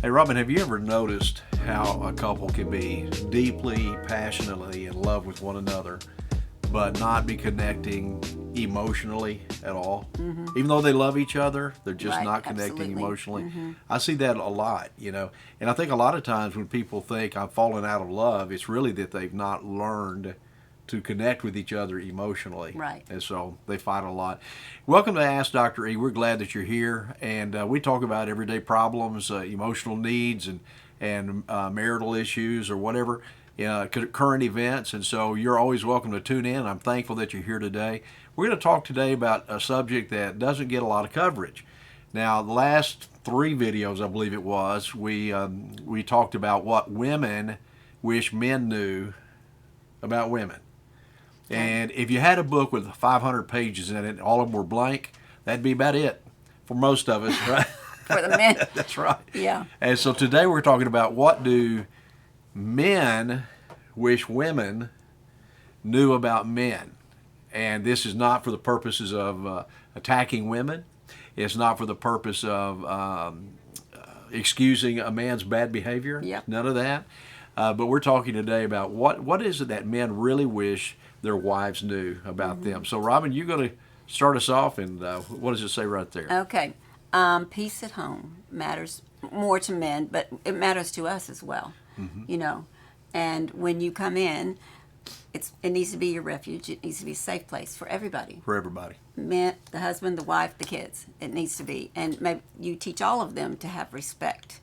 Hey, Robin, have you ever noticed how a couple can be deeply, passionately in love with one another, but not be connecting emotionally at all? Even though they love each other, they're just Right, not connecting absolutely. emotionally. I see that a lot, And I think a lot of times when people think I'm falling out of love, it's really that they've not learned to connect with each other emotionally. Right. And so they fight a lot. Welcome to Ask Dr. E. We're glad that you're here. And we talk about everyday problems, emotional needs, and marital issues or whatever, current events. And so you're always welcome to tune in. I'm thankful that you're here today. We're going to talk today about a subject that doesn't get a lot of coverage. Now, the last three videos, I believe it was, we talked about what women wish men knew about women. And if you had a book with 500 pages in it, and all of them were blank, that'd be about it for most of us, right? For the men. That's right. Yeah. And so today we're talking about what do men wish women knew about men. And this is not for the purposes of attacking women. It's not for the purpose of excusing a man's bad behavior. Yep. None of that. But we're talking today about what is it that men really wish their wives knew about them. So, Robin, you're going to start us off, and what does it say right there? Okay. Peace at home matters more to men, but it matters to us as well. You know, and when you come in, it needs to be your refuge. It needs to be a safe place for everybody. For everybody. Men, the husband, the wife, the kids. It needs to be, and maybe you teach all of them to have respect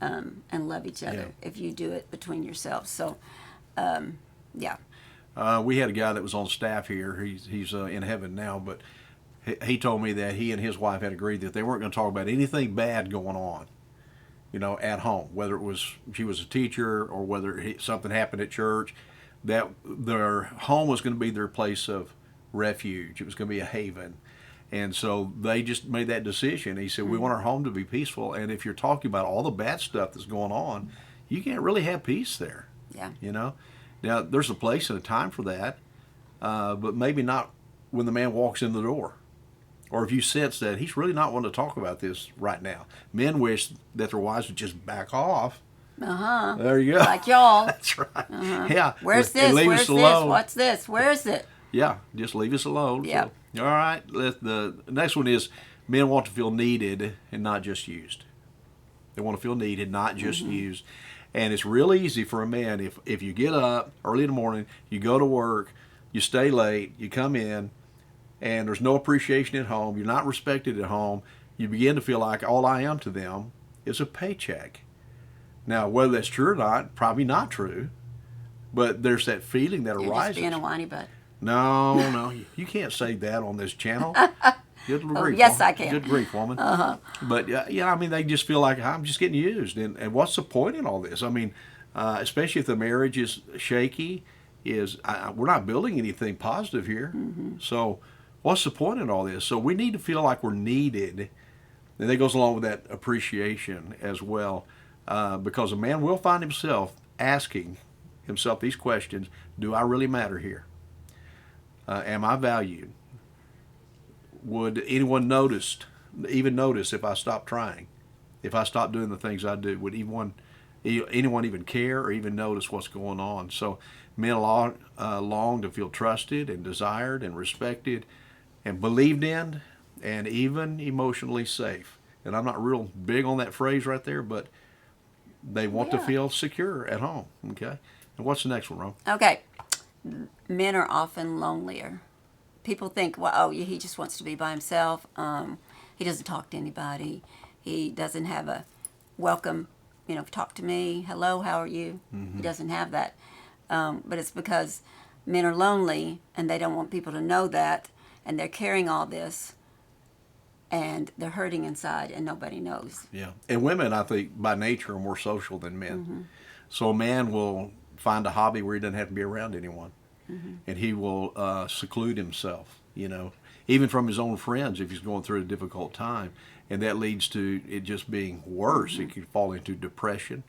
and love each other if you do it between yourselves. So, yeah. We had a guy that was on staff here. He's in heaven now, but he told me that he and his wife had agreed that they weren't going to talk about anything bad going on, at home, whether it was she was a teacher or whether something happened at church, that their home was going to be their place of refuge. It was going to be a haven. And so they just made that decision. He said, we want our home to be peaceful. And if you're talking about all the bad stuff that's going on, you can't really have peace there. Yeah. Now, there's a place and a time for that, but maybe not when the man walks in the door. Or if you sense that he's really not wanting to talk about this right now. Men wish that their wives would just back off. There you go. Like y'all. That's right. Yeah. Where's And this? leave Where's us this? alone. What's this? Where is it? Yeah, just leave us alone. Yep. So, all right. The next one is men want to feel needed and not just used. They want to feel needed, not just used. And it's real easy for a man if you get up early in the morning, you go to work, you stay late, you come in, and there's no appreciation at home, you're not respected at home, you begin to feel like all I am to them is a paycheck. Now, whether that's true or not, probably not true, but there's that feeling that You're arises. just being a whiny butt. No, you can't say that on this channel. Good grief, yes, woman. I can. Good grief, woman. But I mean, they just feel like I'm just getting used. And what's the point in all this? I mean, especially if the marriage is shaky, we're not building anything positive here. So what's the point in all this? So we need to feel like we're needed. And that goes along with that appreciation as well. Because a man will find himself asking himself these questions: do I really matter here? Am I valued? Would anyone even notice if I stopped trying? If I stopped doing the things I do? Would anyone even care or even notice what's going on? So men long to feel trusted and desired and respected and believed in and even emotionally safe. And I'm not real big on that phrase right there, but they want to feel secure at home. Okay? And what's the next one, Ron? Okay. Men are often lonelier. People think, well, he just wants to be by himself. He doesn't talk to anybody. He doesn't have a welcome, talk to me. Hello, how are you? He doesn't have that. But it's because men are lonely and they don't want people to know that. And they're carrying all this and they're hurting inside and nobody knows. Yeah. And women, I think, by nature are more social than men. So a man will find a hobby where he doesn't have to be around anyone. And he will seclude himself, even from his own friends if he's going through a difficult time. And that leads to it just being worse. It can fall into depression,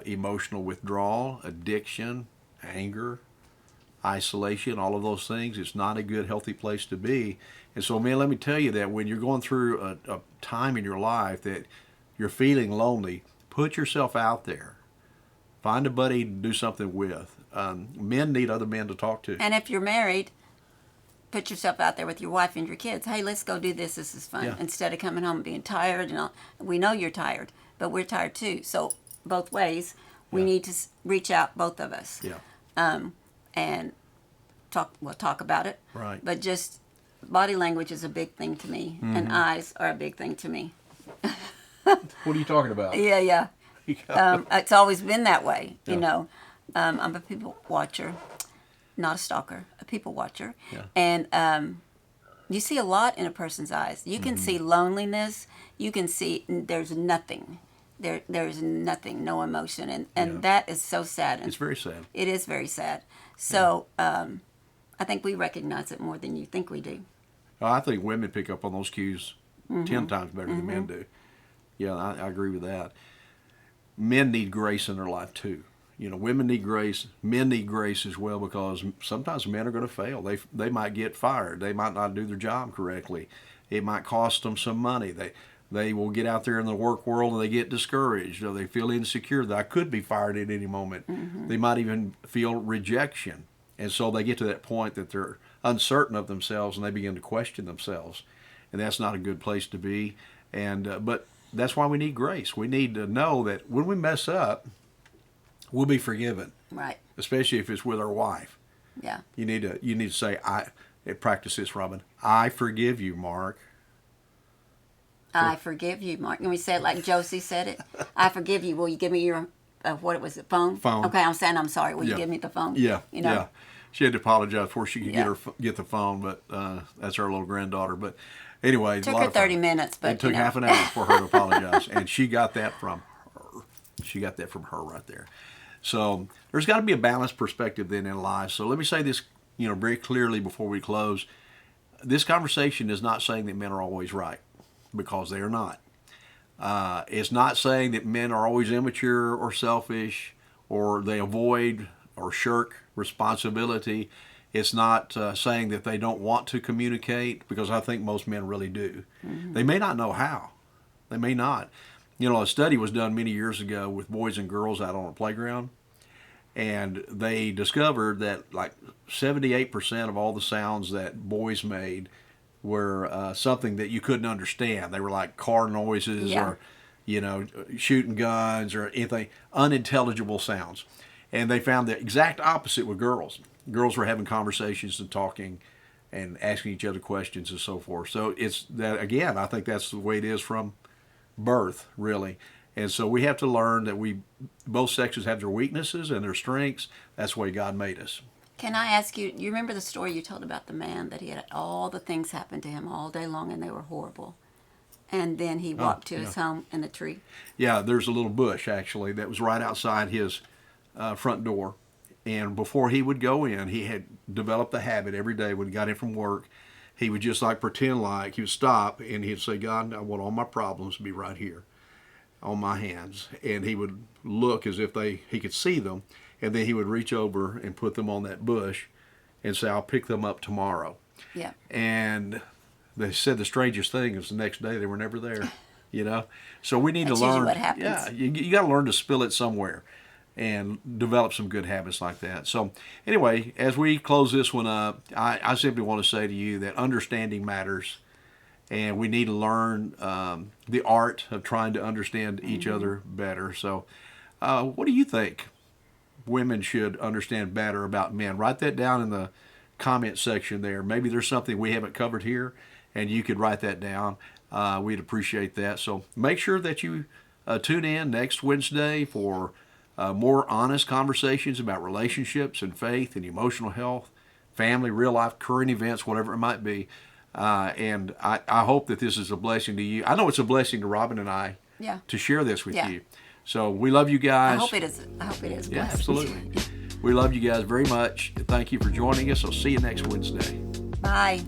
emotional withdrawal, addiction, anger, isolation, all of those things. It's not a good, healthy place to be. And so, man, let me tell you that when you're going through a time in your life that you're feeling lonely, put yourself out there. Find a buddy to do something with. Men need other men to talk to. And if you're married, put yourself out there with your wife and your kids. Hey, let's go do this. This is fun. Yeah. Instead of coming home and being tired. And all. We know you're tired, but we're tired too. So both ways, we Yeah. need to reach out, both of us, Yeah, and talk. We'll talk about it. right. But just body language is a big thing to me, and eyes are a big thing to me. What are you talking about? Yeah. It's always been that way, you know. I'm a people watcher, not a stalker, a people watcher. Yeah. And you see a lot in a person's eyes. You can see loneliness. You can see there's nothing. There's nothing, no emotion. And Yeah. that is so sad. And It's very sad. it is very sad. So I think we recognize it more than you think we do. I think women pick up on those cues 10 times better than men do. Yeah, I agree with that. Men need grace in their life too. You know, women need grace. Men need grace as well, because sometimes men are going to fail. They might get fired. They might not do their job correctly. It might cost them some money. They will get out there in the work world and they get discouraged, or they feel insecure that I could be fired at any moment. They might even feel rejection. And so they get to that point that they're uncertain of themselves and they begin to question themselves. And that's not a good place to be. And but that's why we need grace. We need to know that when we mess up, we'll be forgiven, Right. especially if it's with our wife. Yeah. You need to say, practice this, Robin. I forgive you, Mark. I forgive you, Mark. Can we say it like Josie said it? I forgive you. Will you give me your, what was it, phone? Phone. Okay, I'm saying I'm sorry. Will Yeah. you give me the phone? Yeah, You know? yeah. She had to apologize before she could Yeah. get the phone, but that's our little granddaughter. But anyway, Took a lot her of fun. 30 minutes, but It took you know. half an hour for her to apologize, and she got that from her. She got that from her right there. So there's got to be a balanced perspective then in life. So let me say this, very clearly before we close. This conversation is not saying that men are always right, because they are not. It's not saying that men are always immature or selfish, or they avoid or shirk responsibility. It's not saying that they don't want to communicate, because I think most men really do. They may not know how. They may not. A study was done many years ago with boys and girls out on a playground, and they discovered that like 78% of all the sounds that boys made were something that you couldn't understand. They were like car noises, Yeah. or shooting guns, or anything, unintelligible sounds. And they found the exact opposite with girls. Girls were having conversations and talking and asking each other questions and so forth. So it's that, again, I think that's the way it is from birth, really. And so we have to learn that both sexes have their weaknesses and their strengths. That's the way God made us. Can I ask you, you remember the story you told about the man that he had all the things happen to him all day long and they were horrible? And then he walked to his home in the tree. Yeah, there's a little bush, actually, that was right outside his front door. And before he would go in, he had developed the habit every day when he got in from work, he would just pretend like he would stop and he'd say, God, I want all my problems to be right here on my hands. And he would look as if he could see them. And then he would reach over and put them on that bush and say, I'll pick them up tomorrow. Yeah. And they said the strangest thing is the next day they were never there, So we need That's to learn. usually what happens. Yeah, you got to learn to spill it somewhere and develop some good habits like that. So anyway, as we close this one up, I simply want to say to you that understanding matters, and we need to learn the art of trying to understand each other better. So what do you think women should understand better about men? Write that down in the comment section there. Maybe there's something we haven't covered here, and you could write that down. We'd appreciate that. So make sure that you tune in next Wednesday for more honest conversations about relationships and faith and emotional health, family, real life, current events, whatever it might be. And I hope that this is a blessing to you. I know it's a blessing to Robin and I to share this with you. So we love you guys. I hope it is. Yeah, blessed. absolutely. We love you guys very much. Thank you for joining us. I'll see you next Wednesday. Bye.